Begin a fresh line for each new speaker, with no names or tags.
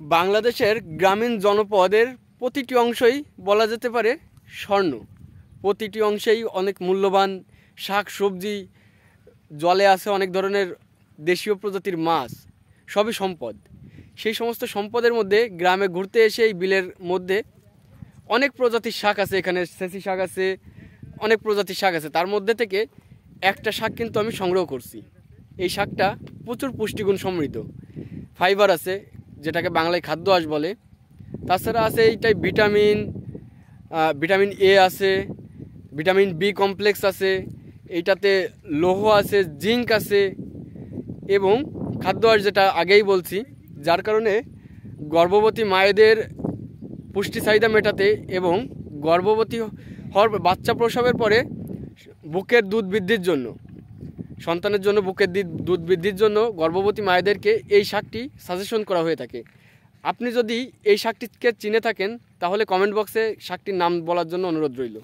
বাংলাদেশের গ্রামীণ জনপদের প্রতিটি অংশই বলা যেতে পারে স্বর্ণ। প্রতিটি অংশেই অনেক মূল্যবান শাক সবজি, জলে আছে অনেক ধরনের দেশীয় প্রজাতির মাছ, সবই সম্পদ। সেই সমস্ত সম্পদের মধ্যে গ্রামে ঘুরতে এসে এই বিলের মধ্যে অনেক প্রজাতির শাক আছে। এখানে সেচি শাক আছে, অনেক প্রজাতির শাক আছে। তার মধ্যে থেকে একটা শাক কিন্তু আমি সংগ্রহ করছি। এই শাকটা প্রচুর পুষ্টিগুণ সমৃদ্ধ, ফাইবার আছে, যেটাকে বাংলায় খাদ্য আঁশ বলে। তাছাড়া আছে এইটাই ভিটামিন এ আছে, ভিটামিন বি কমপ্লেক্স আছে, এইটাতে লৌহ আছে, জিঙ্ক আছে এবং খাদ্য আঁশ যেটা আগেই বলছি, যার কারণে গর্ভবতী মায়েদের পুষ্টি চাহিদা মেটাতে এবং গর্ভবতী হওয়ার বাচ্চা প্রসবের পরে বুকের দুধ বৃদ্ধির জন্য, সন্তানের জন্য বুকের দুধ বৃদ্ধির জন্য গর্ভবতী মায়েদেরকে এই শাকটি সাজেশন করা হয়ে থাকে। আপনি যদি এই শাকটিকে চিনে থাকেন তাহলে কমেন্ট বক্সে শাকটির নাম বলার জন্য অনুরোধ রইল।